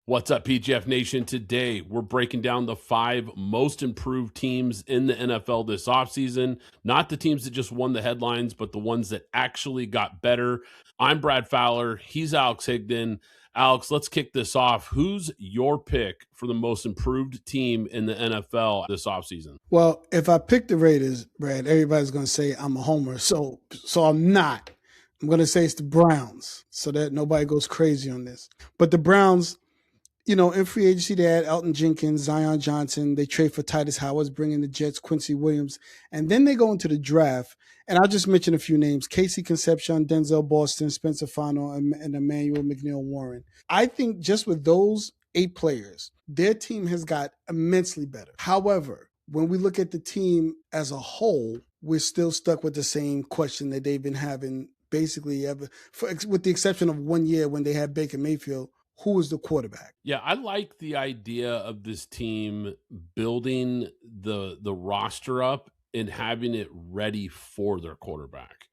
What's up, PGF Nation? Today, we're breaking down the 5 most improved teams in the NFL this offseason. Not the teams that just won the headlines, but the ones that actually got better. I'm Brad Fowler. He's Alex Higdon. Alex, let's kick this off. Who's your pick for the most improved team in the NFL this offseason? Well, if I pick the Raiders, Brad, everybody's going to say I'm a homer. So I'm not. I'm going to say it's the Browns so that nobody goes crazy on this. But the Browns, in free agency, they had Elton Jenkins, Zion Johnson. They trade for Titus Howard, bring in the Jets, Quincy Williams. And then they go into the draft. And I'll just mention a few names: Casey Concepcion, Denzel Boston, Spencer Fano, and Emmanuel McNeil-Warren. I think just with those 8 players, their team has got immensely better. However, when we look at the team as a whole, we're still stuck with the same question that they've been having basically ever, with the exception of 1 year when they had Baker Mayfield. Who is the quarterback? Yeah, I like the idea of this team building the roster up and having it ready for their quarterback.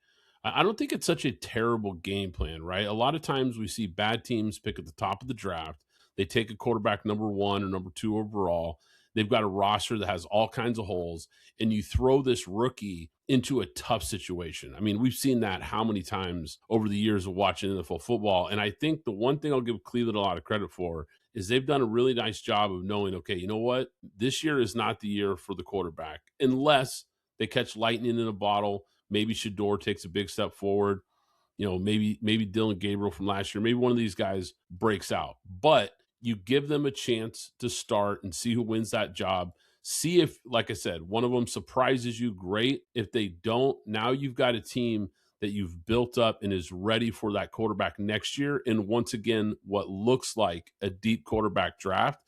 I don't think it's such a terrible game plan, right? A lot of times we see bad teams pick at the top of the draft. They take a quarterback number 1 or number 2 overall. They've got a roster that has all kinds of holes, and you throw this rookie into a tough situation. I mean, we've seen that how many times over the years of watching NFL football. And I think the one thing I'll give Cleveland a lot of credit for is they've done a really nice job of knowing, okay, you know what? This year is not the year for the quarterback unless they catch lightning in a bottle. Maybe Shador takes a big step forward. Maybe Dylan Gabriel from last year. Maybe one of these guys breaks out. But you give them a chance to start and see who wins that job. See if, like I said, one of them surprises you, great. If they don't, now you've got a team that you've built up and is ready for that quarterback next year. And once again, what looks like a deep quarterback draft.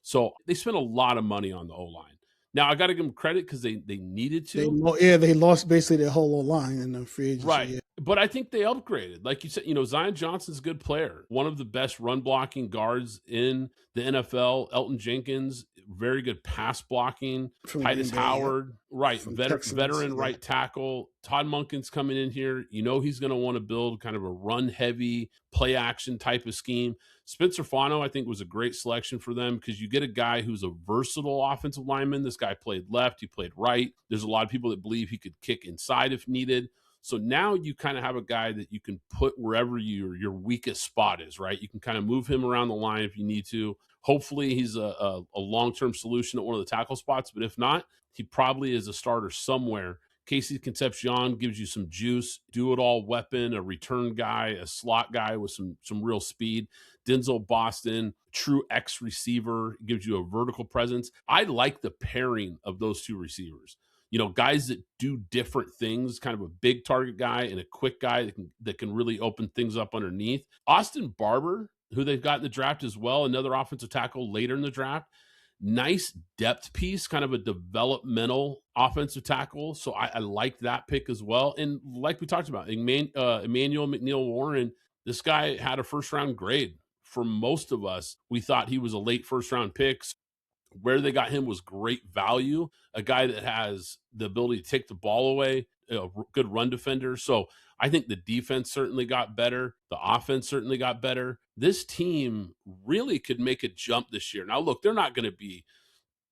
So they spent a lot of money on the O-line. Now, I got to give them credit because they needed to. They lost basically their whole line in the free agency. Right. Yeah. But I think they upgraded. Like you said, Zion Johnson's a good player. One of the best run blocking guards in the NFL. Elton Jenkins, very good pass blocking. From Titus Green Bay, Howard, right. Texans, Veteran yeah. right tackle. Todd Monken's coming in here. He's going to want to build kind of a run heavy play action type of scheme. Spencer Fano, I think, was a great selection for them because you get a guy who's a versatile offensive lineman. This guy played left. He played right. There's a lot of people that believe he could kick inside if needed. So now you kind of have a guy that you can put wherever your weakest spot is, right? You can kind of move him around the line if you need to. Hopefully he's a long-term solution at one of the tackle spots, but if not, he probably is a starter somewhere. Casey Concepcion gives you some juice, do-it-all weapon, a return guy, a slot guy with some real speed. Denzel Boston, true X receiver, gives you a vertical presence. I like the pairing of those two receivers. Guys that do different things, kind of a big target guy and a quick guy that can really open things up underneath. Austin Barber, who they've got in the draft as well, another offensive tackle later in the draft. Nice depth piece, kind of a developmental offensive tackle. So I like that pick as well. And like we talked about, Emmanuel McNeil-Warren, this guy had a first-round grade. For most of us, we thought he was a late first-round pick. Where they got him was great value, a guy that has the ability to take the ball away, a good run defender. So I think the defense certainly got better. The offense certainly got better. This team really could make a jump this year. Now, look, they're not going to be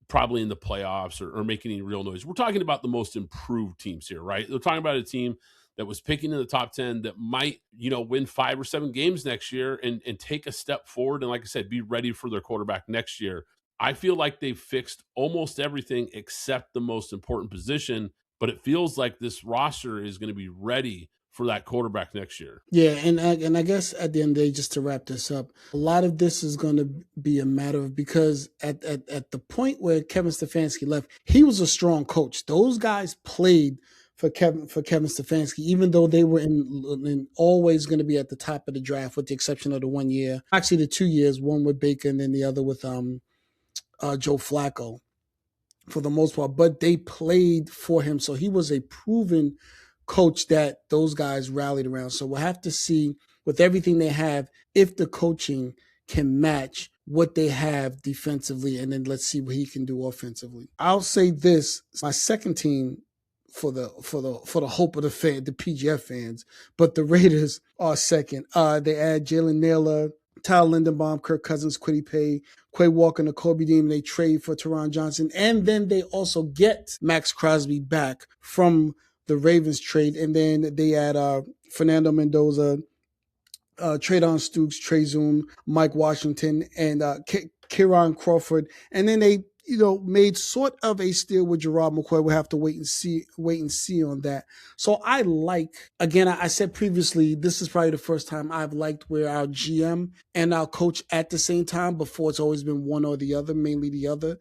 probably in the playoffs or making any real noise. We're talking about the most improved teams here, right? They're talking about a team that was picking in the top 10 that might, win 5 or 7 games next year and take a step forward. And like I said, be ready for their quarterback next year. I feel like they've fixed almost everything except the most important position, but it feels like this roster is going to be ready for that quarterback next year. Yeah, and I guess at the end of the day, just to wrap this up, a lot of this is going to be a matter of, because at the point where Kevin Stefanski left, he was a strong coach. Those guys played for Kevin Stefanski, even though they were in always going to be at the top of the draft, with the exception of the 1 year. Actually, the 2 years, one with Baker and then the other with Joe Flacco, for the most part. But they played for him, so he was a proven coach that those guys rallied around. So we'll have to see, with everything they have, if the coaching can match what they have defensively, and then let's see what he can do offensively. I'll say this: my second team for the hope of the PGF fans, but the Raiders are second. They add Jalen Naylor, Tyler Linderbaum, Kirk Cousins, Kwity Paye, Quay Walker, and Kobe Dean. They trade for Teron Johnson. And then they also get Max Crosby back from the Ravens trade. And then they add Fernando Mendoza, Traydon Stukes, Trey Zoom, Mike Washington, and Kieran Crawford. And then they, made sort of a steal with Gerard McCoy. We'll have to wait and see on that. So I like, again, I said previously, this is probably the first time I've liked where our GM and our coach at the same time. Before, it's always been one or the other, mainly the other.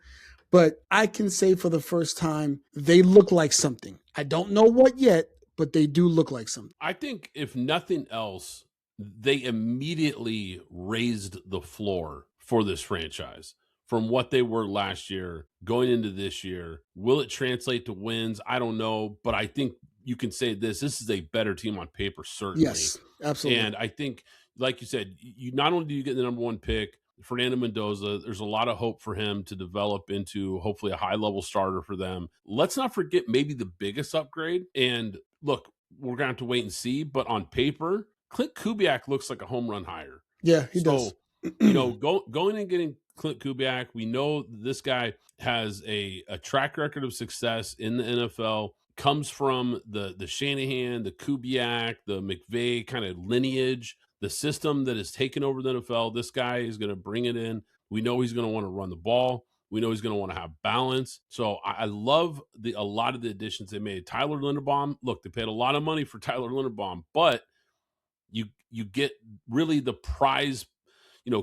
But I can say for the first time, they look like something. I don't know what yet, but they do look like something. I think if nothing else, they immediately raised the floor for this franchise from what they were last year going into this year. Will it translate to wins? I don't know, but I think you can say this is a better team on paper, certainly. Yes, absolutely. And I think, like you said, you not only do you get the number one pick, Fernando Mendoza, there's a lot of hope for him to develop into hopefully a high-level starter for them. Let's not forget maybe the biggest upgrade. And look, we're going to have to wait and see, but on paper, Clint Kubiak looks like a home run hire. Yeah, he does. Going and getting Clint Kubiak, we know this guy has a track record of success in the NFL, comes from the Shanahan, the Kubiak, the McVay kind of lineage, the system that has taken over the NFL. This guy is going to bring it in. We know he's going to want to run the ball. We know he's going to want to have balance. So I love a lot of the additions they made. Tyler Linderbaum, look, they paid a lot of money for Tyler Linderbaum, but you get really the prize,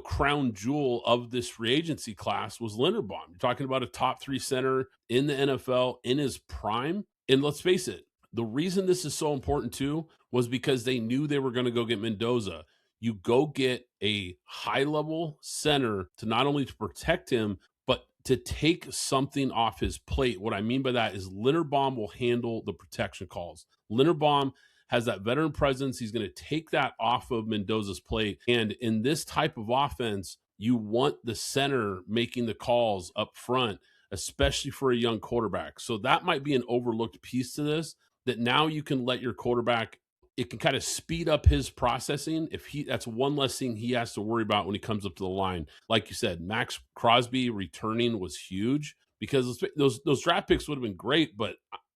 crown jewel of this free agency class was Linderbaum. You're talking about a top 3 center in the NFL in his prime. And let's face it, the reason this is so important too was because they knew they were going to go get Mendoza. You go get a high-level center to not only to protect him, but to take something off his plate. What I mean by that is Linderbaum will handle the protection calls. Linderbaum has that veteran presence. He's going to take that off of Mendoza's plate. And in this type of offense, you want the center making the calls up front, especially for a young quarterback. So that might be an overlooked piece to this, that now you can let your quarterback, it can kind of speed up his processing. That's one less thing he has to worry about when he comes up to the line. Like you said, Max Crosby returning was huge because those draft picks would have been great, but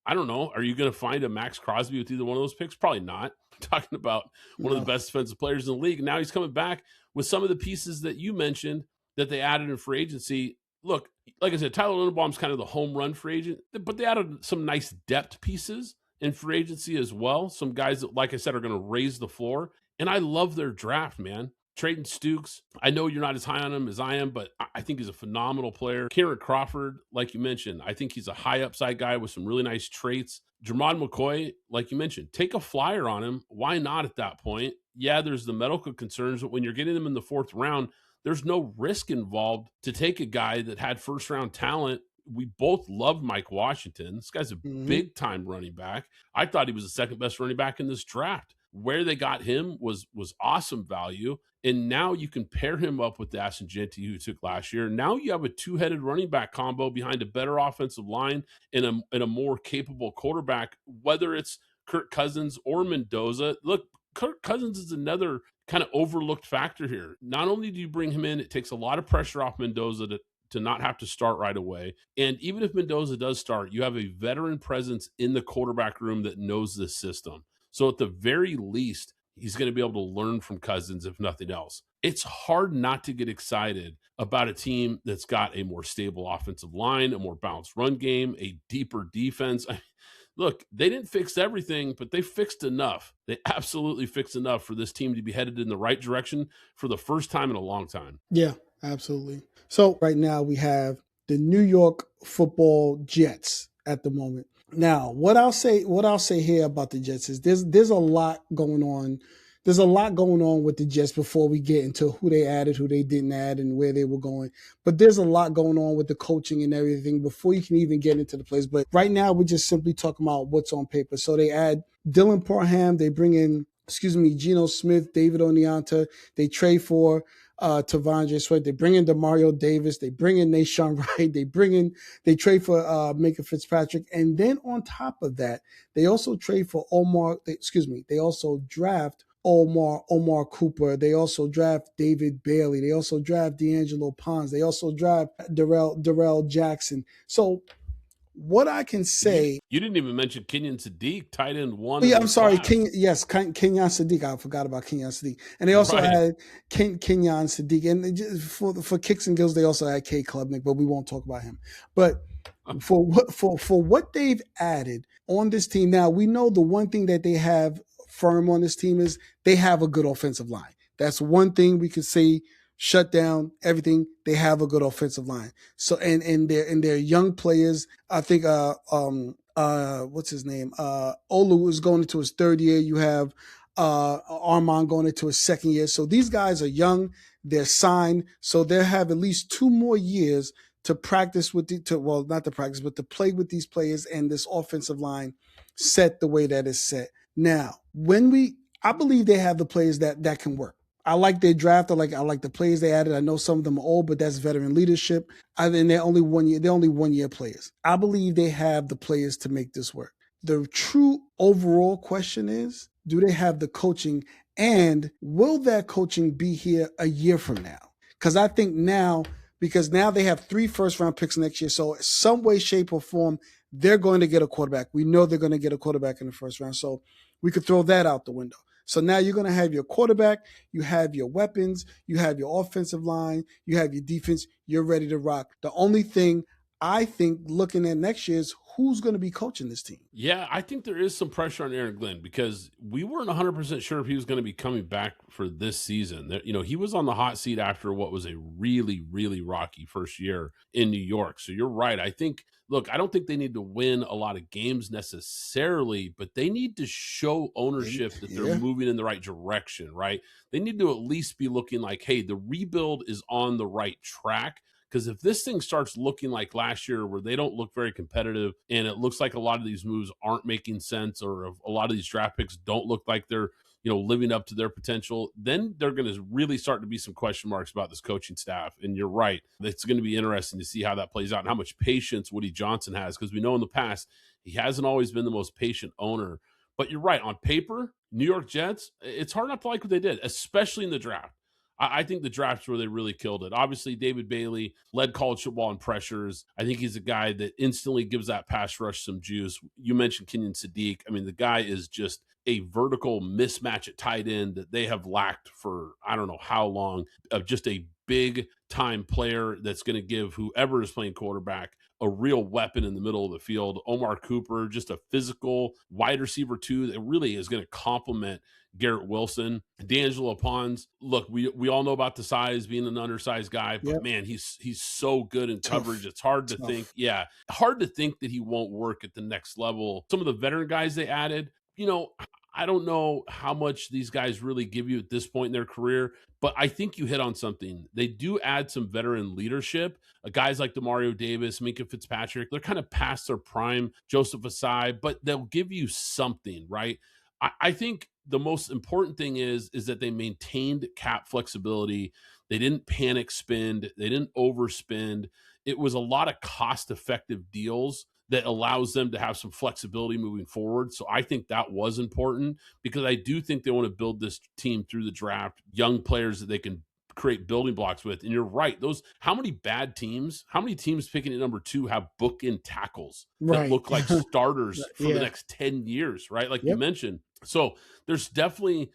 I don't know. Are you going to find a Max Crosby with either one of those picks? Probably not. I'm talking about one of the best defensive players in the league. And now he's coming back with some of the pieces that you mentioned that they added in free agency. Look, like I said, Tyler Linderbaum's kind of the home run free agent, but they added some nice depth pieces in free agency as well. Some guys that, like I said, are going to raise the floor. And I love their draft, man. Traydon Stukes, I know you're not as high on him as I am, but I think he's a phenomenal player. Kieran Crawford, like you mentioned, I think he's a high upside guy with some really nice traits. Gerard McCoy, like you mentioned, take a flyer on him. Why not at that point? Yeah, there's the medical concerns, but when you're getting him in the 4th round, there's no risk involved to take a guy that had first-round talent. We both love Mike Washington. This guy's a big-time running back. I thought he was the second best running back in this draft. Where they got him was awesome value. And now you can pair him up with Dasson Genti, who took last year. Now you have a 2-headed running back combo behind a better offensive line and a more capable quarterback, whether it's Kirk Cousins or Mendoza. Look, Kirk Cousins is another kind of overlooked factor here. Not only do you bring him in, it takes a lot of pressure off Mendoza to not have to start right away. And even if Mendoza does start, you have a veteran presence in the quarterback room that knows this system. So at the very least, he's going to be able to learn from Cousins, if nothing else. It's hard not to get excited about a team that's got a more stable offensive line, a more balanced run game, a deeper defense. Look, they didn't fix everything, but they fixed enough. They absolutely fixed enough for this team to be headed in the right direction for the first time in a long time. Yeah, absolutely. So right now we have the New York Football Jets at the moment. Now, what I'll say here about the Jets is there's a lot going on. There's a lot going on with the Jets before we get into who they added, who they didn't add, and where they were going. But there's a lot going on with the coaching and everything before you can even get into the plays. But right now, we're just simply talking about what's on paper. So they add Dylan Parham. They bring in, Geno Smith, David Oneonta. They trade for Tavondre Sweat. They bring in Demario Davis. They bring in Nashawn Wright. They trade for Minka Fitzpatrick. And then on top of that, they also trade for they also draft Omar Cooper. They also draft David Bailey. They also draft D'Angelo Pons. They also draft Darrell Jackson. So what I can say, you didn't even mention Kenyon Sadiq, tight end one oh in yeah, the I'm sorry, class. Kenyon Sadiq. I forgot about Kenyon Sadiq, and they also Right. had Kenyon Sadiq, and for kicks and giggles, they also had K Klubnik, but we won't talk about him. But for what they've added on this team, now we know the one thing that they have firm on this team is they have a good offensive line. That's one thing we could say. Shut down everything. They have a good offensive line. So and their young players, I think what's his name? Olu is going into his third year. You have Armand going into his second year. So these guys are young. They're signed. So they'll have at least 2 more years to practice with not to practice, but to play with these players and this offensive line set the way that it's set. Now, I believe they have the players that can work. I like their draft. I like the players they added. I know some of them are old, but that's veteran leadership. And they're only 1 year. They're only 1 year players. I believe they have the players to make this work. The true overall question is, do they have the coaching, and will that coaching be here a year from now? Because I think now they have 3 first-round picks next year. So some way, shape, or form, they're going to get a quarterback. We know they're going to get a quarterback in the first round. So we could throw that out the window. So now you're going to have your quarterback, you have your weapons, you have your offensive line, you have your defense, you're ready to rock. The only thing I think looking at next year is who's going to be coaching this team. Yeah, I think there is some pressure on Aaron Glenn because we weren't 100% sure if he was going to be coming back for this season. He was on the hot seat after what was a really, really rocky first year in New York. So you're right. I don't think they need to win a lot of games necessarily, but they need to show ownership that they're moving in the right direction, right? They need to at least be looking like, hey, the rebuild is on the right track. Because if this thing starts looking like last year where they don't look very competitive and it looks like a lot of these moves aren't making sense, or if a lot of these draft picks don't look like they're living up to their potential, then they're going to really start to be some question marks about this coaching staff. And you're right. It's going to be interesting to see how that plays out and how much patience Woody Johnson has, because we know in the past he hasn't always been the most patient owner. But you're right. On paper, New York Jets, it's hard not to like what they did, especially in the draft. I think the draft's where they really killed it. Obviously, David Bailey led college football in pressures. I think he's a guy that instantly gives that pass rush some juice. You mentioned Kenyon Sadiq. I mean, the guy is just a vertical mismatch at tight end that they have lacked for I don't know how long, of just a big time player that's going to give whoever is playing quarterback a real weapon in the middle of the field. Omar Cooper, just a physical wide receiver too, that really is going to complement Garrett Wilson. D'Angelo Pons, look, we all know about the size, being an undersized guy, but man, he's so good in coverage. It's hard to think that he won't work at the next level. Some of the veteran guys they added, I don't know how much these guys really give you at this point in their career, but I think you hit on something. They do add some veteran leadership. Guys like Demario Davis, Minkah Fitzpatrick, they're kind of past their prime, Joseph Asai, but they'll give you something, right? I think the most important thing is that they maintained cap flexibility. They didn't panic spend. They didn't overspend. It was a lot of cost-effective deals that allows them to have some flexibility moving forward. So I think that was important, because I do think they want to build this team through the draft, young players that they can create building blocks with. And you're right. How many teams picking at number 2 have book-in tackles that look like starters for the next 10 years, right? Like you mentioned. So there's definitely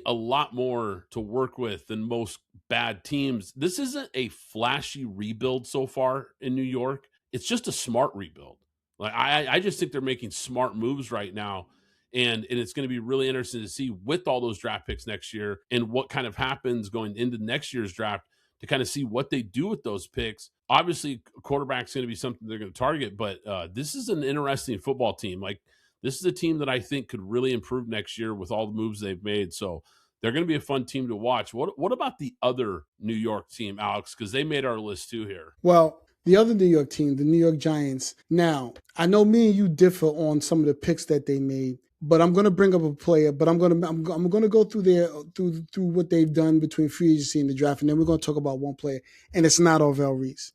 a lot more to work with than most bad teams. This isn't a flashy rebuild so far in New York. It's just a smart rebuild. Like I just think they're making smart moves right now. And it's going to be really interesting to see with all those draft picks next year and what kind of happens going into next year's draft, to kind of see what they do with those picks. Obviously, quarterback's going to be something they're going to target, but this is an interesting football team. Like, this is a team that I think could really improve next year with all the moves they've made. So they're going to be a fun team to watch. What about the other New York team, Alex? Because they made our list too here. Well, the other New York team, the New York Giants. Now, I know me and you differ on some of the picks that they made, but I'm going to bring up a player. But I'm going to go through what they've done between free agency and the draft, and then we're going to talk about one player, and it's not Orville Reese.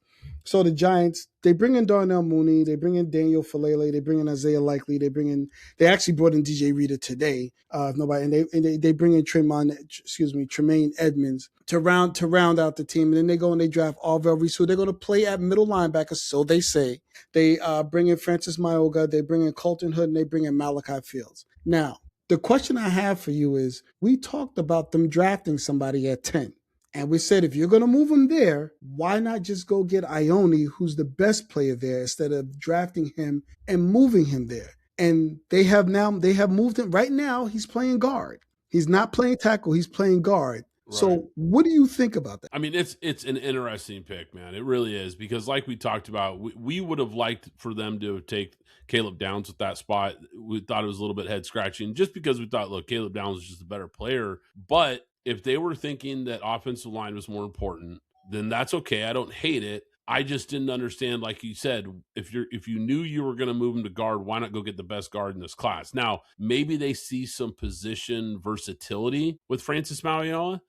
So the Giants, they bring in Darnell Mooney, they bring in Daniel Falele, they bring in Isaiah Likely, they actually brought in DJ Reader today. They bring in Tremaine Edmonds to round out the team, and then they go and they draft Arvell Reese, who they're going to play at middle linebacker, so they say. They bring in Francis Mayoga, they bring in Colton Hood, and they bring in Malachi Fields. Now, the question I have for you is, we talked about them drafting somebody at 10. And we said, if you're going to move him there, why not just go get Ione, who's the best player there, instead of drafting him and moving him there? And they have moved him. Right now, he's playing guard. He's not playing tackle. He's playing guard. Right. So what do you think about that? I mean, it's an interesting pick, man. It really is, because like we talked about, we would have liked for them to take Caleb Downs with that spot. We thought it was a little bit head scratching just because we thought, look, Caleb Downs was just a better player. But if they were thinking that offensive line was more important, then that's okay. I don't hate it. I just didn't understand, like you said, if you knew you were going to move him to guard, why not go get the best guard in this class? Now, maybe they see some position versatility with Francis Mauigoa.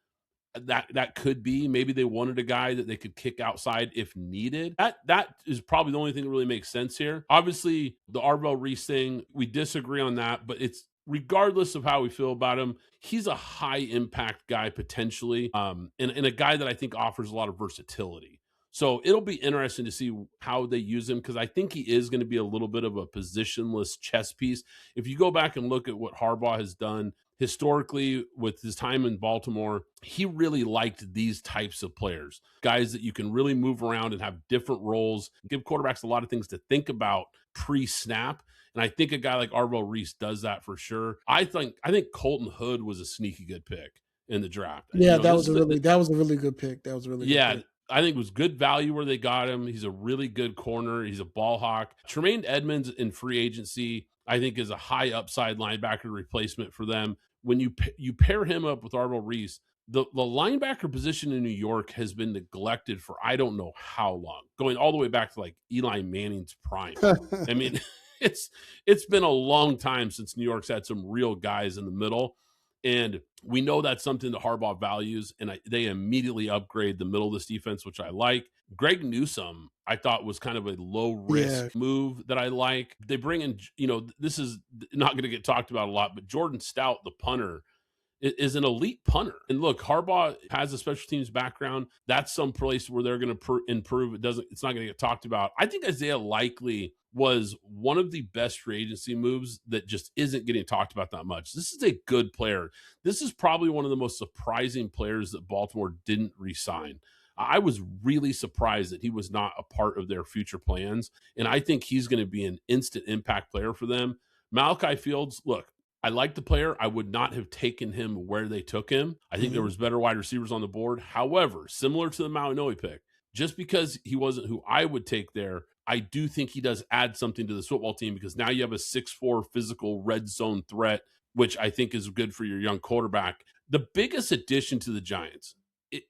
That could be. Maybe they wanted a guy that they could kick outside if needed. That is probably the only thing that really makes sense here. Obviously, the Arvell Reese thing, we disagree on that, but it's regardless of how we feel about him, he's a high impact guy potentially, and a guy that I think offers a lot of versatility. So it'll be interesting to see how they use him, because I think he is going to be a little bit of a positionless chess piece. If you go back and look at what Harbaugh has done historically with his time in Baltimore, he really liked these types of players, guys that you can really move around and have different roles, give quarterbacks a lot of things to think about pre-snap. And I think a guy like Arvell Reese does that for sure. I think Colton Hood was a sneaky good pick in the draft. Yeah, that was a really good pick. That was a really good pick. I think it was good value where they got him. He's a really good corner. He's a ball hawk. Tremaine Edmonds in free agency, I think, is a high upside linebacker replacement for them. When you pair him up with Arvell Reese, the linebacker position in New York has been neglected for I don't know how long, going all the way back to like Eli Manning's prime. I mean, it's been a long time since New York's had some real guys in the middle. And we know that's something that Harbaugh values, and they immediately upgrade the middle of this defense, which I like. Greg Newsome, I thought, was kind of a low-risk move that I like. They bring in, this is not going to get talked about a lot, but Jordan Stout, the punter, is an elite punter. And look, Harbaugh has a special teams background. That's some place where they're going to improve. It's not going to get talked about. I think Isaiah Likely was one of the best free agency moves that just isn't getting talked about that much. This is a good player. This is probably one of the most surprising players that Baltimore didn't re-sign. I was really surprised that he was not a part of their future plans, and I think he's going to be an instant impact player for them. Malachi Fields, look, I like the player. I would not have taken him where they took him. I think there was better wide receivers on the board. However, similar to the Mauigoa pick, just because he wasn't who I would take there, I do think he does add something to this football team, because now you have a 6'4" physical red zone threat, which I think is good for your young quarterback. The biggest addition to the Giants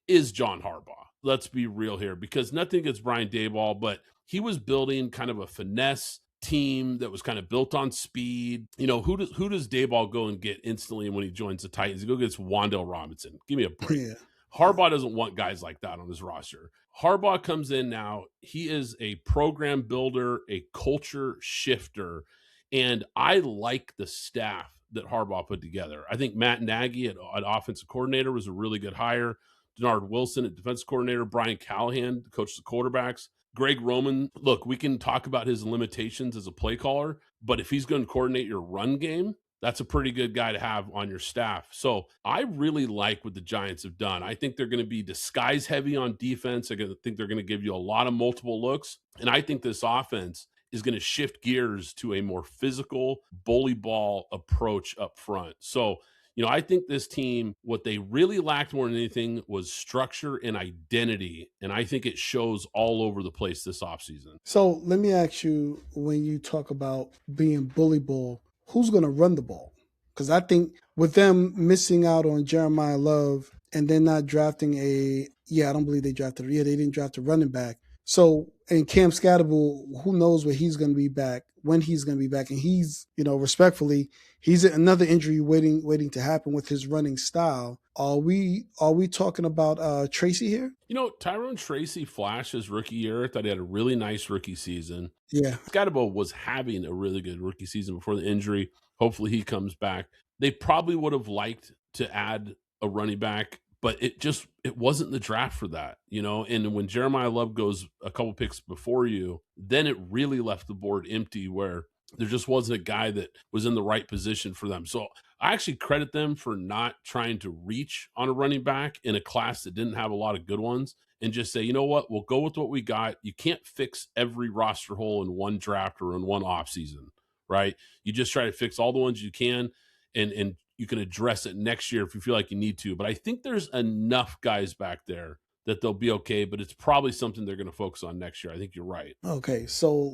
is John Harbaugh. Let's be real here, because nothing against Brian Daboll, but he was building kind of a finesse team that was kind of built on speed. Who does Daboll go and get instantly when he joins the Titans? He go gets Wan'Dale Robinson. Give me a break. Yeah. Harbaugh doesn't want guys like that on his roster. Harbaugh comes in now. He is a program builder, a culture shifter, and I like the staff that Harbaugh put together. I think Matt Nagy at offensive coordinator was a really good hire. Denard Wilson at defensive coordinator. Brian Callahan coaches the quarterbacks. Greg Roman, look, we can talk about his limitations as a play caller, but if he's going to coordinate your run game, that's a pretty good guy to have on your staff. So I really like what the Giants have done. I think they're going to be disguise heavy on defense. I think they're going to give you a lot of multiple looks. And I think this offense is going to shift gears to a more physical bully ball approach up front. So, I think this team, what they really lacked more than anything was structure and identity. And I think it shows all over the place this offseason. So let me ask you, when you talk about being bully ball, who's going to run the ball? Because I think with them missing out on Jeremiah Love and then not drafting I don't believe they drafted. Yeah, they didn't draft a running back. So, And Cam Scatterbull, who knows when he's going to be back, and he's, respectfully, he's another injury waiting to happen with his running style. Are we talking about Tracy here? Tyrone Tracy flashed his rookie year. I thought he had a really nice rookie season. Yeah. Scotabo was having a really good rookie season before the injury. Hopefully he comes back. They probably would have liked to add a running back, but it wasn't the draft for that, And when Jeremiah Love goes a couple picks before you, then it really left the board empty where there just wasn't a guy that was in the right position for them. So I actually credit them for not trying to reach on a running back in a class that didn't have a lot of good ones and just say, you know what, we'll go with what we got. You can't fix every roster hole in one draft or in one offseason, right? You just try to fix all the ones you can, and you can address it next year if you feel like you need to. But I think there's enough guys back there that they'll be okay, but it's probably something they're going to focus on next year. I think you're right. Okay, so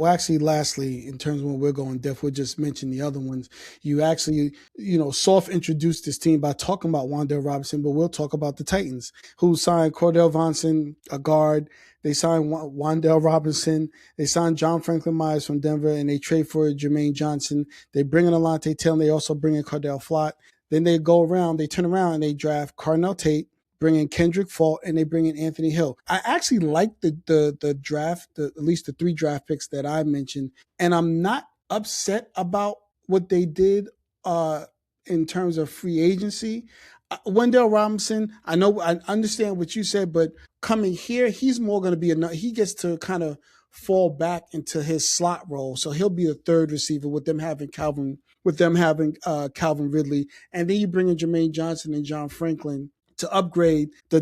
actually, lastly, in terms of when we're going depth, we'll just mention the other ones. You actually, soft introduced this team by talking about Wan'Dale Robinson, but we'll talk about the Titans, who signed Cordell Vonson, a guard. They signed Wan'Dale Robinson. They signed John Franklin Myers from Denver, and they trade for Jermaine Johnson. They bring in Alontae Taylor, and they also bring in Cordell Flott. Then they turn around, and they draft Carnell Tate, bring in Kendrick Fault, and they bring in Anthony Hill. I actually like the draft, at least the 3 draft picks that I mentioned, and I'm not upset about what they did in terms of free agency. Wan'Dale Robinson, I understand what you said, but coming here, he's more going to be he gets to kind of fall back into his slot role, so he'll be the third receiver with them having Calvin Ridley, and then you bring in Jermaine Johnson and John Franklin to upgrade the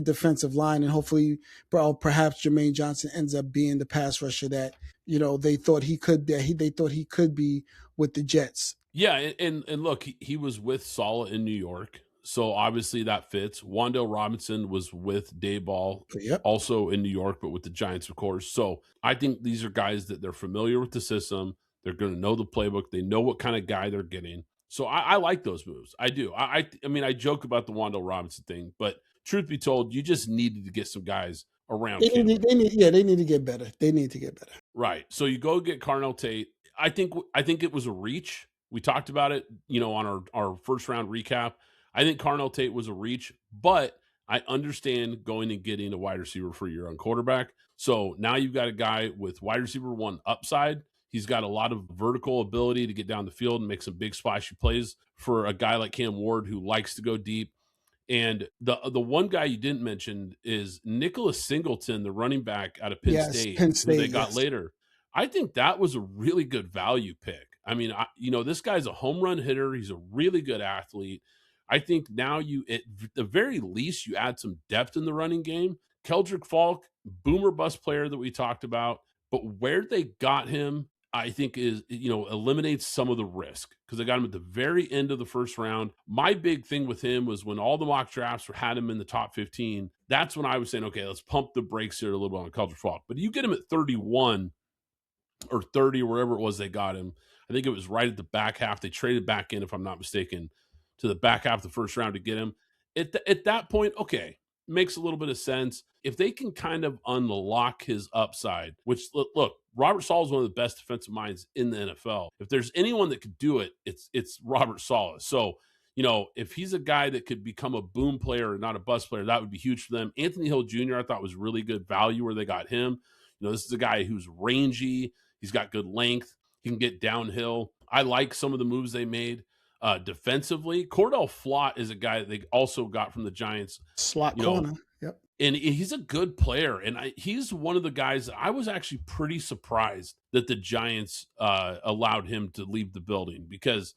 defensive line, and hopefully, perhaps Jermaine Johnson ends up being the pass rusher that they thought he could be with the Jets. Yeah, and look, he was with Saleh in New York, so obviously that fits. Wan'Dale Robinson was with Dayball, also in New York, but with the Giants, of course. So I think these are guys that they're familiar with the system. They're going to know the playbook. They know what kind of guy they're getting. So I like those moves. I do. I mean, I joke about the Wan'Dale Robinson thing, but truth be told, you just needed to get some guys around. They need to get better. They need to get better. Right. So you go get Carnell Tate. I think it was a reach. We talked about it, on our first round recap. I think Carnell Tate was a reach, but I understand going and getting a wide receiver for your own quarterback. So now you've got a guy with wide receiver 1 upside. He's got a lot of vertical ability to get down the field and make some big splashy plays for a guy like Cam Ward who likes to go deep. And the one guy you didn't mention is Nicholas Singleton, the running back out of Penn State, who they got later. I think that was a really good value pick. I mean, this guy's a home run hitter. He's a really good athlete. I think now at the very least, you add some depth in the running game. Keldrick Falk, boomer bust player that we talked about, but where they got him, I think is, eliminates some of the risk because they got him at the very end of the first round. My big thing with him was when all the mock drafts had him in the top 15, that's when I was saying, okay, let's pump the brakes here a little bit on Keldrick Falk. But you get him at 31 or 30 or wherever it was they got him. I think it was right at the back half. They traded back in, if I'm not mistaken, to the back half of the first round to get him. At that point, okay, makes a little bit of sense. If they can kind of unlock his upside, which, look, Robert Saleh is one of the best defensive minds in the NFL. If there's anyone that could do it, it's Robert Saleh. So, if he's a guy that could become a boom player and not a bust player, that would be huge for them. Anthony Hill Jr., I thought was really good value where they got him. This is a guy who's rangy. He's got good length. He can get downhill. I like some of the moves they made. Defensively, Cordell Flott is a guy that they also got from the Giants. Slot corner. Yep. And he's a good player. And he's one of the guys that I was actually pretty surprised that the Giants allowed him to leave the building because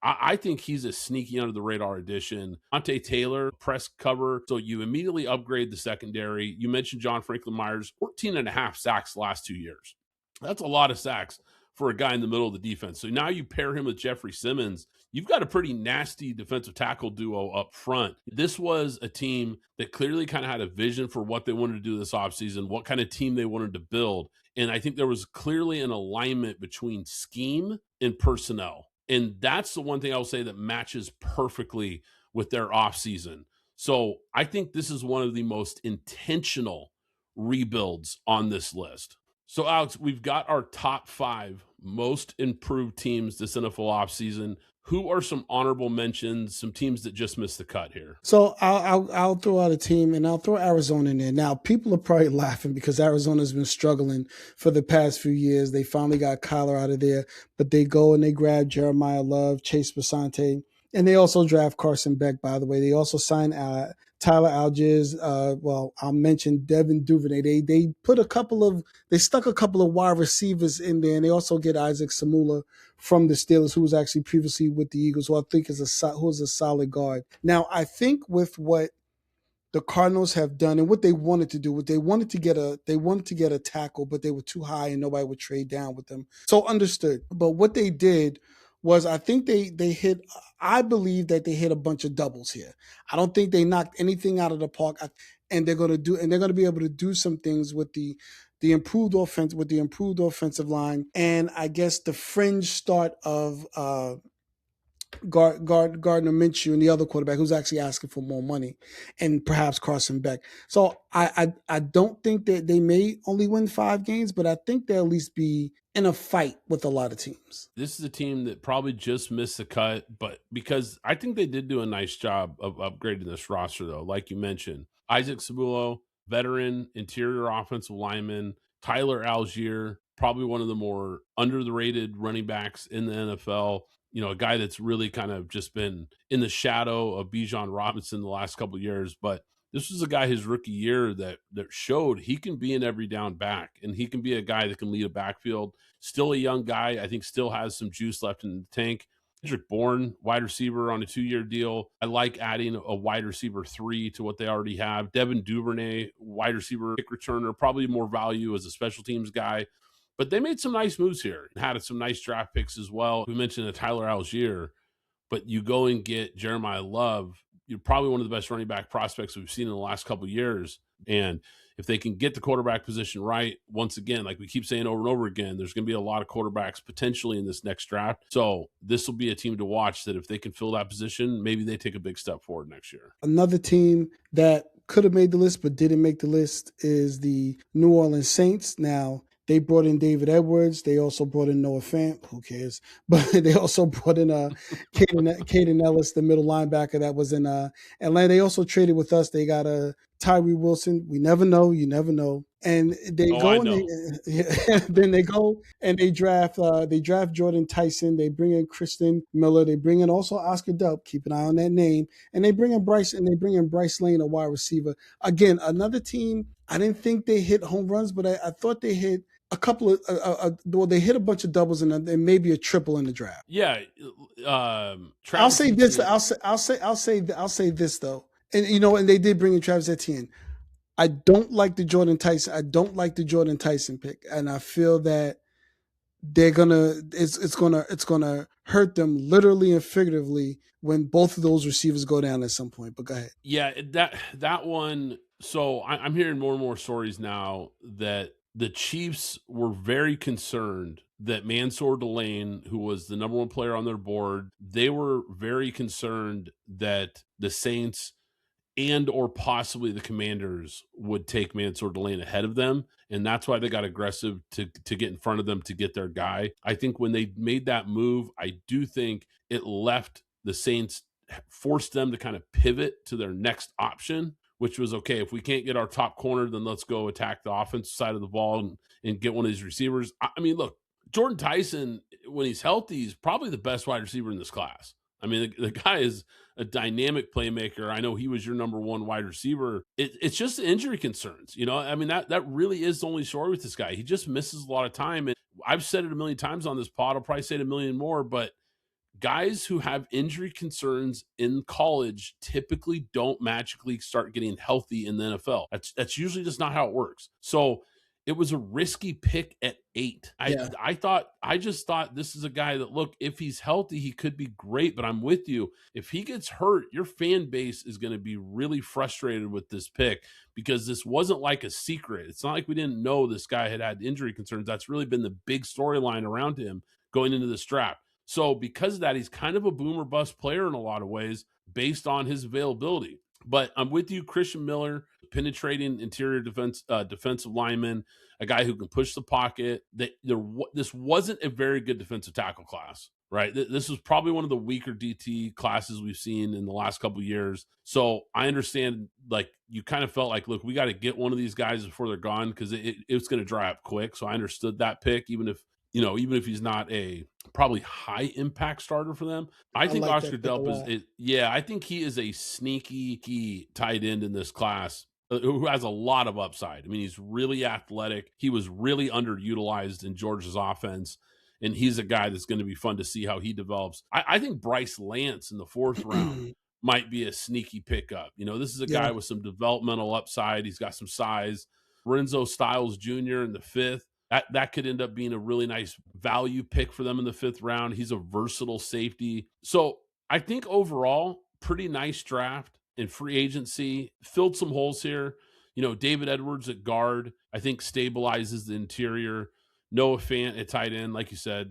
I think he's a sneaky under the radar addition. Alontae Taylor, press cover. So you immediately upgrade the secondary. You mentioned John Franklin Myers, 14.5 sacks the last 2 years. That's a lot of sacks for a guy in the middle of the defense. So now you pair him with Jeffrey Simmons. You've got a pretty nasty defensive tackle duo up front. This was a team that clearly kind of had a vision for what they wanted to do this offseason, what kind of team they wanted to build. And I think there was clearly an alignment between scheme and personnel. And that's the one thing I'll say that matches perfectly with their offseason. So I think this is one of the most intentional rebuilds on this list. So, Alex, we've got our top 5 most improved teams this NFL offseason. Who are some honorable mentions, some teams that just missed the cut here? So I'll throw out a team, and I'll throw Arizona in there. Now people are probably laughing because Arizona's been struggling for the past few years. They finally got Kyler out of there, but they go and they grab Jeremiah Love, Chase Basante, and they also draft Carson Beck. By the way, they also signed Tyler Algiers. Well, I'll mention Devin Duvernay. They stuck a couple of wide receivers in there, and they also get Isaac Samula from the Steelers, who was actually previously with the Eagles, who I think is a solid guard. Now, I think with what the Cardinals have done and what they wanted to do, they wanted to get a tackle, but they were too high and nobody would trade down with them. So understood. But what they did was, I think they hit. I believe that they hit a bunch of doubles here. I don't think they knocked anything out of the park, and they're going to be able to do some things with the improved offense, with the improved offensive line, and I guess the fringe start of Gardner Minshew and the other quarterback who's actually asking for more money, and perhaps Carson Beck. So I don't think that they may only win 5 games, but I think they'll at least be in a fight with a lot of teams. This is a team that probably just missed the cut, but because I think they did do a nice job of upgrading this roster, though. Like you mentioned, Isaac Sabulo, veteran interior offensive lineman, Tyler Algier, probably one of the more under the rated running backs in the NFL. A guy that's really kind of just been in the shadow of Bijan Robinson the last couple of years. But this was a guy his rookie year that showed he can be an every down back, and he can be a guy that can lead a backfield. Still a young guy, I think still has some juice left in the tank. Kendrick Bourne, wide receiver on a 2-year deal. I like adding a wide receiver 3 to what they already have. Devin Duvernay, wide receiver, kick returner, probably more value as a special teams guy. But they made some nice moves here. Had some nice draft picks as well. We mentioned Tyler Algier, but you go and get Jeremiah Love. You're probably one of the best running back prospects we've seen in the last couple of years. And if they can get the quarterback position right, once again, like we keep saying over and over again, there's going to be a lot of quarterbacks potentially in this next draft. So this will be a team to watch that if they can fill that position, maybe they take a big step forward next year. Another team that could have made the list but didn't make the list is the New Orleans Saints. Now, they brought in David Edwards. They also brought in Noah Fant. Who cares? But they also brought in Caden Ellis, the middle linebacker that was in Atlanta. They also traded with us. They got Tyree Wilson. We never know. You never know. And they then they go and they draft Jordan Tyson. They bring in Kristen Miller. They bring in also Oscar Delp. Keep an eye on that name. And they bring in Bryce Lane, a wide receiver. Again, another team. I didn't think they hit home runs, but I thought they hit a couple of they hit a bunch of doubles and maybe a triple in the draft. Yeah, I'll say this. I'll say this though, and and they did bring in Travis Etienne. I don't like the Jordan Tyson pick, and I feel that it's gonna hurt them literally and figuratively when both of those receivers go down at some point. But go ahead. Yeah, that one. So I'm hearing more and more stories now that the Chiefs were very concerned that Mansour Delane, who was the number 1 player on their board, they were very concerned that the Saints and or possibly the Commanders would take Mansour Delane ahead of them. And that's why they got aggressive to get in front of them to get their guy. I think when they made that move, I do think it left the Saints, forced them to kind of pivot to their next option, which was, okay, if we can't get our top corner, then let's go attack the offensive side of the ball and get one of these receivers. I mean, look, Jordan Tyson, when he's healthy, is probably the best wide receiver in this class. I mean, the guy is a dynamic playmaker. I know he was your number 1 wide receiver. It's just the injury concerns. I mean, that really is the only story with this guy. He just misses a lot of time. And I've said it a million times on this pod. I'll probably say it a million more, but guys who have injury concerns in college typically don't magically start getting healthy in the NFL. That's usually just not how it works. So it was a risky pick at 8. I just thought this is a guy that, look, if he's healthy, he could be great, but I'm with you. If he gets hurt, your fan base is going to be really frustrated with this pick because this wasn't like a secret. It's not like we didn't know this guy had injury concerns. That's really been the big storyline around him going into this draft. So because of that, he's kind of a boom or bust player in a lot of ways based on his availability. But I'm with you, Christian Miller, penetrating interior defensive lineman, a guy who can push the pocket. This wasn't a very good defensive tackle class, right? This was probably one of the weaker DT classes we've seen in the last couple of years. So I understand, like, you kind of felt like, look, we got to get one of these guys before they're gone because it's going to dry up quick. So I understood that pick, even if he's not a probably high impact starter for them. I I think like Oscar that pick a Delp lot. yeah, I think he is a sneaky key tight end in this class who has a lot of upside. I mean, he's really athletic. He was really underutilized in Georgia's offense, and he's a guy that's going to be fun to see how he develops. I think Bryce Lance in the fourth round might be a sneaky pickup. This is a Yeah. guy with some developmental upside. He's got some size. Renzo Styles Jr. in the fifth. That could end up being a really nice value pick for them in the fifth round. He's a versatile safety. So I think overall, pretty nice draft in free agency. Filled some holes here. David Edwards at guard, I think stabilizes the interior. Noah Fant at tight end, like you said,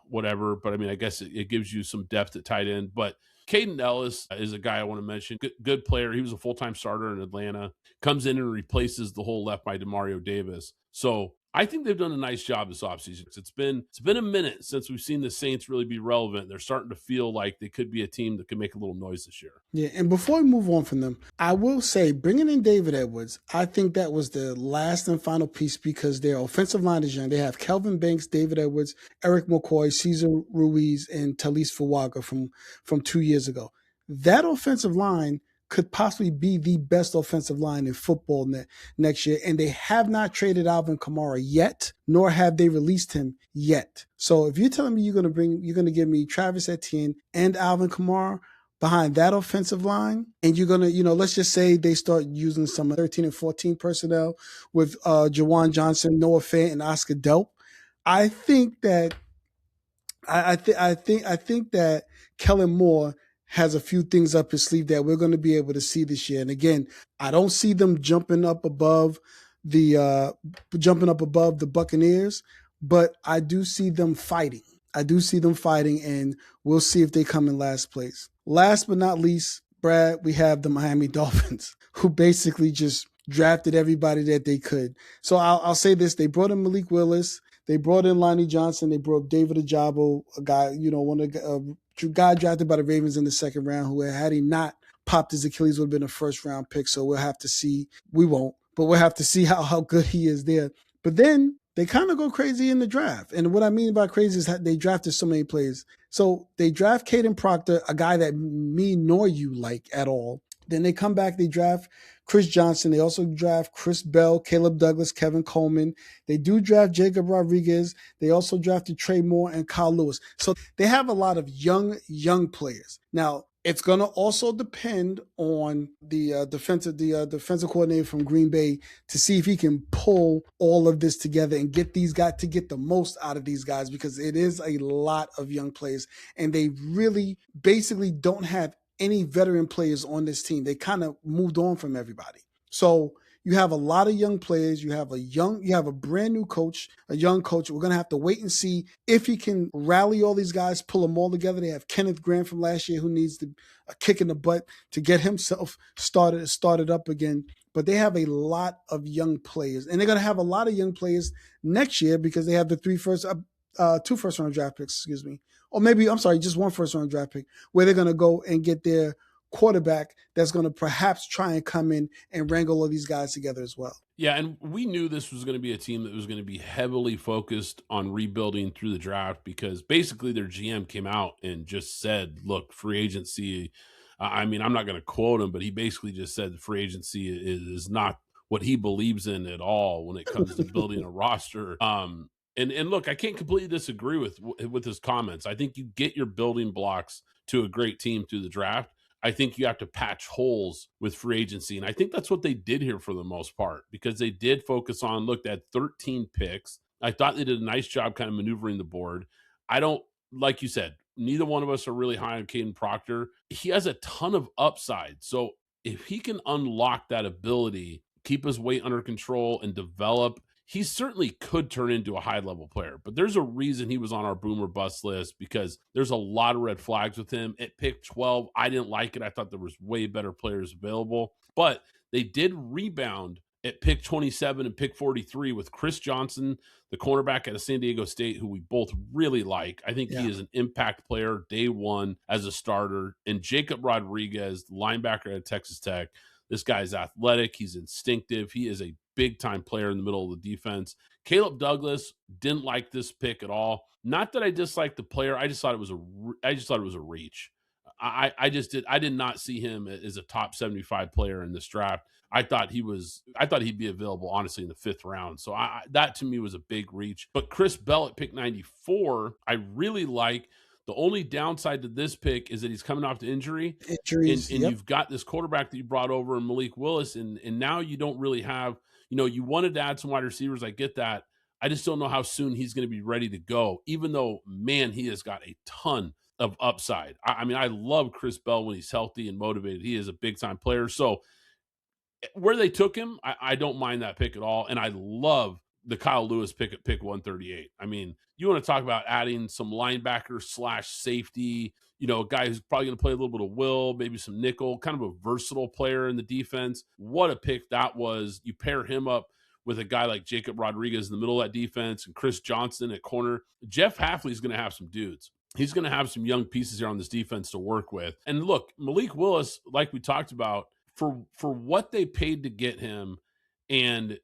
whatever. But I mean, I guess it gives you some depth at tight end. But Caden Ellis is a guy I want to mention. Good player. He was a full-time starter in Atlanta. Comes in and replaces the hole left by Demario Davis. So I think they've done a nice job this offseason. It's been a minute since we've seen the Saints really be relevant. They're starting to feel like they could be a team that could make a little noise this year. Yeah, and before we move on from them, I will say bringing in David Edwards, I think that was the last and final piece because their offensive line is young. They have Kelvin Banks, David Edwards, Eric McCoy, Cesar Ruiz, and Talis Fuaga from 2 years ago. That offensive line could possibly be the best offensive line in football next year. And they have not traded Alvin Kamara yet, nor have they released him yet. So if you're telling me you're going to give me Travis Etienne and Alvin Kamara behind that offensive line, and you're going to, let's just say they start using some 13 and 14 personnel with Jawan Johnson, Noah Fant, and Oscar Delp, I think that I think that Kellen Moore has a few things up his sleeve that we're going to be able to see this year. And again, I don't see them jumping up above the Buccaneers, but I do see them fighting. And we'll see if they come in last place. Last but not least, Brad, we have the Miami Dolphins, who basically just drafted everybody that they could. So I'll say this: they brought in Malik Willis. They brought in Lonnie Johnson. They brought David Ajabo, a guy, guy drafted by the Ravens in the second round, who had he not popped his Achilles would have been a first round pick. So we'll have to see. We won't, but we'll have to see how good he is there. But then they kind of go crazy in the draft. And what I mean by crazy is that they drafted so many players. So they draft Caden Proctor, a guy that me nor you like at all. Then they come back, they draft Chris Johnson. They also draft Chris Bell, Caleb Douglas, Kevin Coleman. They do draft Jacob Rodriguez. They also drafted Trey Moore and Kyle Lewis. So they have a lot of young players. Now, it's going to also depend on the defensive coordinator from Green Bay to see if he can pull all of this together and get these guys to get the most out of these guys, because it is a lot of young players and they really basically don't have any veteran players on this team. They kind of moved on from everybody. So you have a lot of young players. You have a brand new coach, a young coach. We're going to have to wait and see if he can rally all these guys, pull them all together. They have Kenneth Grant from last year who needs a kick in the butt to get himself started up again. But they have a lot of young players, and they're going to have a lot of young players next year because they have the two first round draft picks, excuse me. Or maybe, I'm sorry, just one first round draft pick, where they're going to go and get their quarterback that's going to perhaps try and come in and wrangle all these guys together as well. Yeah, and we knew this was going to be a team that was going to be heavily focused on rebuilding through the draft, because basically their GM came out and just said, look, free agency, I mean, I'm not going to quote him, but he basically just said free agency is not what he believes in at all when it comes to building a roster. And look, I can't completely disagree with his comments. I think you get your building blocks to a great team through the draft. I think you have to patch holes with free agency. And I think that's what they did here for the most part, because they did focus on, look, at 13 picks. I thought they did a nice job kind of maneuvering the board. Like you said, neither one of us are really high on Caden Proctor. He has a ton of upside. So if he can unlock that ability, keep his weight under control and develop, he certainly could turn into a high-level player, but there's a reason he was on our boom or bust list because there's a lot of red flags with him. At pick 12, I didn't like it. I thought there was way better players available, but they did rebound at pick 27 and pick 43 with Chris Johnson, the cornerback out of San Diego State, who we both really like. I think Yeah. he is an impact player day one as a starter. And Jacob Rodriguez, the linebacker at Texas Tech. This guy's athletic. He's instinctive. He is a big-time player in the middle of the defense. Caleb Douglas, didn't like this pick at all. Not that I disliked the player. I just thought it was a reach. I did not see him as a top 75 player in this draft. I thought he'd be available honestly in the 5th round. So that to me was a big reach. But Chris Bell at pick 94, I really like. The only downside to this pick is that he's coming off the injury. Injuries, and you've got this quarterback that you brought over in Malik Willis, and now you don't really have, you wanted to add some wide receivers. I get that. I just don't know how soon he's going to be ready to go, even though, man, he has got a ton of upside. I mean, I love Chris Bell when he's healthy and motivated. He is a big-time player. So where they took him, I don't mind that pick at all. And I love the Kyle Lewis pick at pick 138. I mean, you want to talk about adding some linebacker / safety, a guy who's probably going to play a little bit of will, maybe some nickel, kind of a versatile player in the defense. What a pick that was. You pair him up with a guy like Jacob Rodriguez in the middle of that defense and Chris Johnson at corner. Jeff Hafley's going to have some dudes. He's going to have some young pieces here on this defense to work with. And look, Malik Willis, like we talked about, for what they paid to get him, and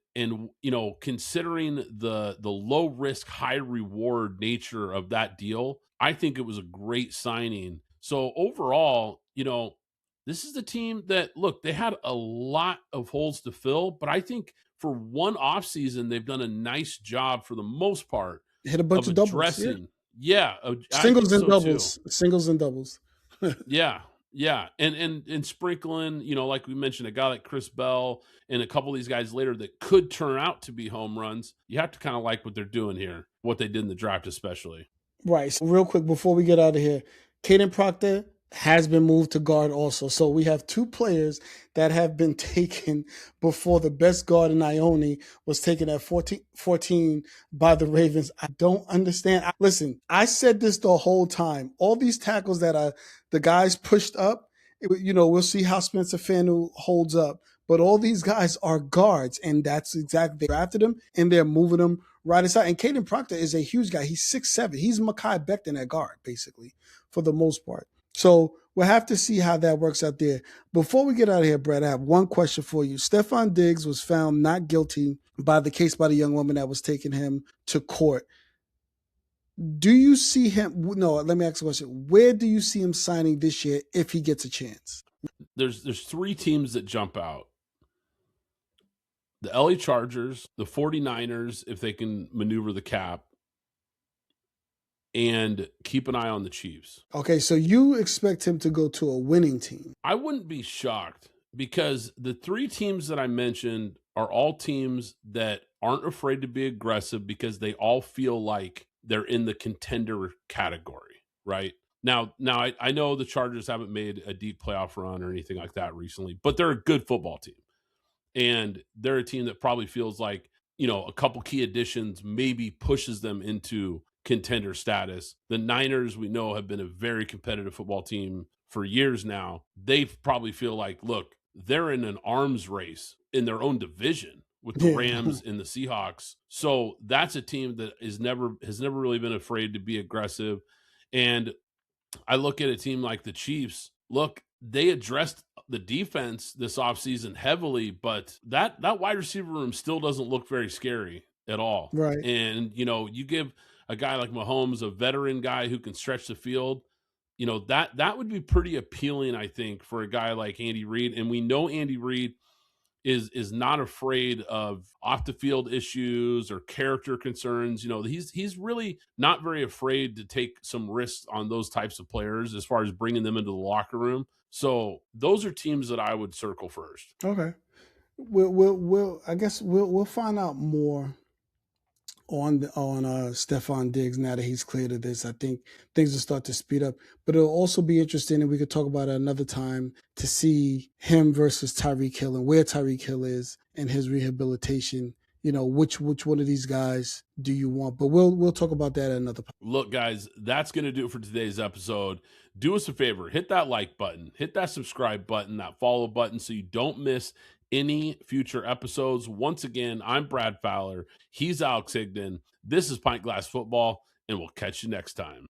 considering the low risk, high reward nature of that deal, I think it was a great signing. So overall, this is the team that, look, they had a lot of holes to fill, but I think for one offseason, they've done a nice job for the most part. Hit a bunch of doubles. Addressing, yeah, singles and doubles. Singles and doubles. Yeah, and sprinkling, like we mentioned, a guy like Chris Bell and a couple of these guys later that could turn out to be home runs. You have to kind of like what they're doing here, what they did in the draft especially. Right. So real quick before we get out of here, Caden Proctor has been moved to guard also. So we have 2 players that have been taken before the best guard in Ione was taken at 14 by the Ravens. I don't understand. Listen, I said this the whole time. All these tackles that are the guys pushed up, we'll see how Spencer Fanu holds up. But all these guys are guards, and that's exactly, they drafted them, and they're moving them right aside. And Caden Proctor is a huge guy. He's 6'7". He's Mekhi Becton at guard, basically, for the most part. So we'll have to see how that works out there. Before we get out of here, Brett, I have one question for you. Stefon Diggs was found not guilty by the case by the young woman that was taking him to court. Do you see him? No, let me ask a question. Where do you see him signing this year if he gets a chance? There's 3 teams that jump out. The LA Chargers, the 49ers, if they can maneuver the cap, and keep an eye on the Chiefs. Okay, so you expect him to go to a winning team. I wouldn't be shocked because the 3 teams that I mentioned are all teams that aren't afraid to be aggressive because they all feel like they're in the contender category, right? Now I know the Chargers haven't made a deep playoff run or anything like that recently, but they're a good football team. And they're a team that probably feels like, a couple key additions maybe pushes them into contender status. The Niners, we know, have been a very competitive football team for years now. They probably feel like, look, they're in an arms race in their own division with the Rams and the Seahawks. So that's a team that has never really been afraid to be aggressive. And I look at a team like the Chiefs. Look, they addressed the defense this offseason heavily, but that wide receiver room still doesn't look very scary at all. Right. And, you give a guy like Mahomes, a veteran guy who can stretch the field, that would be pretty appealing, I think, for a guy like Andy Reid. And we know Andy Reid is not afraid of off the field issues or character concerns. He's really not very afraid to take some risks on those types of players as far as bringing them into the locker room. So those are teams that I would circle first. Okay. We'll find out more on Stefon Diggs now that he's cleared of this. I think things will start to speed up, but it'll also be interesting, and we could talk about it another time, to see him versus Tyreek Hill and where Tyreek Hill is and his rehabilitation, which one of these guys do you want? But we'll talk about that at another. Look, guys, that's going to do it for today's episode. Do us a favor, hit that like button, hit that subscribe button, that follow button so you don't miss any future episodes. Once again, I'm Brad Fowler. He's Alex Higdon. This is Pint Glass Football, and we'll catch you next time.